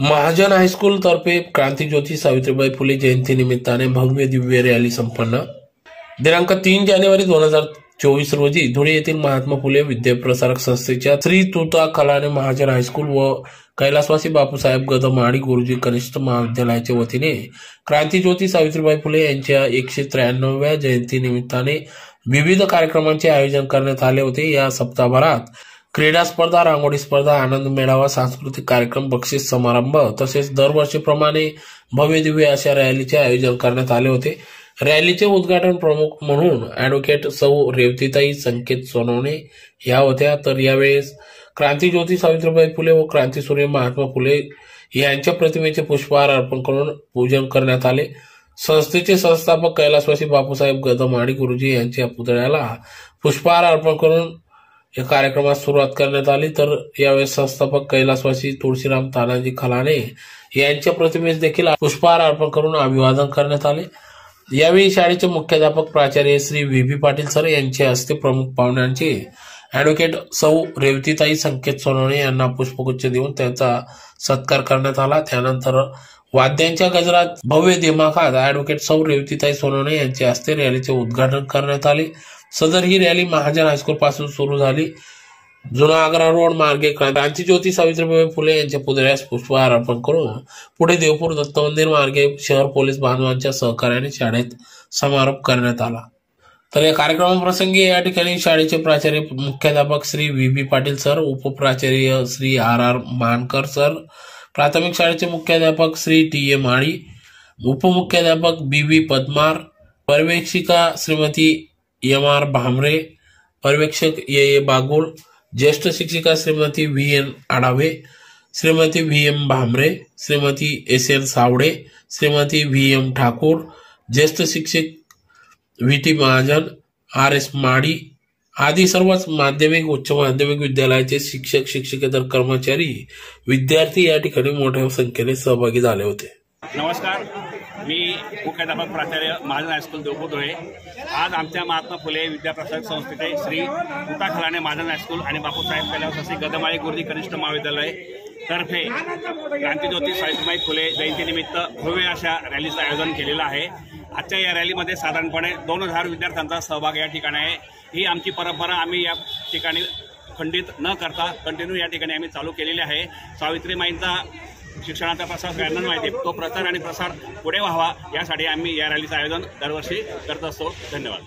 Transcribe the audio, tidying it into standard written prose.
Mahajan high school तर्फे क्रांतिज्योती सावित्रीबाई फुले जयंती निमित्ताने भव्य दिव्य रॅली संपन्न। दिनांक 3 जानेवारी 2024 रोजी धुळे येथील महात्मा फुले विद्याप्रसारक संस्थेच्या श्री तुता कलाने महाजन हायस्कूल व कैलासवासी बापूसाहेब गदमाडी गुरुजी कनिष्ठ महाविद्यालयाच्या वतीने क्रांतिज्योती सावित्रीबाई फुले यांच्या 193व्या जयंती निमित्ताने विविध कार्यक्रमांचे आयोजन करण्यात आले होते। या सप्ताहभरात क्रीडा स्पर्धा, रांगोळी स्पर्धा, आनंद मेळावा, सांस्कृतिक कार्यक्रम, बक्षीस समारंभ तसेच दरवर्षीप्रमाणे भव्य दिव्य अशा रॅलीचे आयोजन करण्यात आले होते। रॅलीचे उद्घाटन प्रमुख म्हणून ॲडव्होकेट सौ रेवतीताई संकेत सोनवणे या होत्या। तर यावेळेस क्रांतिज्योती सावित्रीबाई फुले व क्रांतिसूर्य महात्मा फुले यांच्या प्रतिमेचे पुष्पहार अर्पण करून पूजन करण्यात आले। संस्थेचे संस्थापक कैलासवासी बापूसाहेब गदमाडी गुरुजी यांच्या पुतळ्याला पुष्पहार अर्पण करून या कार्यक्रमास सुरुवात करण्यात आली। तर यावेळेस संस्थापक कैलासवासी तुळशीराम तानाजी खलाने यांच्या प्रतिमेस देखील पुष्पहार अर्पण करून अभिवादन करण्यात आले। यावेळी शाळेचे मुख्याध्यापक प्राचार्य श्री व्ही पाटील सर यांच्या हस्ते प्रमुख पाहुण्यांचे ॲडव्होकेट सौ रेवतीताई संकेत सोनवणे यांना पुष्पगुच्छ देऊन त्यांचा सत्कार करण्यात आला। त्यानंतर वाद्यांच्या गजरात भव्य दिमाखात ॲडव्होकेट सौ रेवतीताई सोनवणे यांच्या हस्ते रॅलीचे उद्घाटन करण्यात आले। सदर ही रॅली महाजन हायस्कूल पासून सुरू झाली। जुना आग्रा रोड मार्गे क्रांतिज्योती सावित्रीबाई फुले यांच्या पुतळ्यास पुष्पहार अर्पण करून पुढे देवपूर दत्त मंदिर मार्गे शहर पोलीस बांधवांच्या सहकार्याने शाळेत समारोप करण्यात आला। तर या कार्यक्रमाप्रसंगी या ठिकाणी शाळेचे प्राचार्य मुख्याध्यापक श्री व्ही पाटील सर, उपप्राचार्य श्री आर मानकर सर, प्राथमिक शाळेचे मुख्याध्यापक श्री टी माळी, उपमुख्याध्यापक बी पद्मार, पर्यवेक्षिका श्रीमती एम भामरे, पर्यवेक्षक ए बागुल, ज्येष्ठ शिक्षिका Shrimati V Aadhave, Shrimati V Bhamre, Shrimati S Savde, Shrimati V Thakur, ज्येष्ठ शिक्षक व्ही महाजन, आर माडी आदी सर्वच माध्यमिक उच्च माध्यमिक विद्यालयाचे शिक्षक, शिक्षकेतर कर्मचारी, विद्यार्थी या ठिकाणी मोठ्या संख्येने सहभागी झाले होते। नमस्कार, मी मुख्याध्यापक प्राचार्य महाजन हायस्कूल देवपूर धुळे। आज आमच्या महात्मा फुले विद्याप्रसारक संस्थेचे श्री तुता खलाने महाजन हायस्कूल आणि बापूसाहेब कैलासवासी गदमाडी गुरुजी कनिष्ठ महाविद्यालय तर्फे क्रांतिज्योती सावित्रीबाई फुले जयंतीनिमित्त भव्य अशा रॅलीचं आयोजन केलेलं आहे। आजच्या या रॅलीमध्ये साधारणपणे 2000 विद्यार्थ्यांचा सहभाग या ठिकाणी आहे। ही आमची परंपरा आम्ही या ठिकाणी खंडित न करता कंटिन्यू या ठिकाणी आम्ही चालू केलेली आहे। सावित्रीबाईंचा शिक्षणाचा प्रसार सगळ्यांना माहिती आहे, तो प्रचार आणि प्रसार पुढे व्हावा यासाठी आम्ही या रॅलीचं आयोजन दरवर्षी करत असतो। धन्यवाद।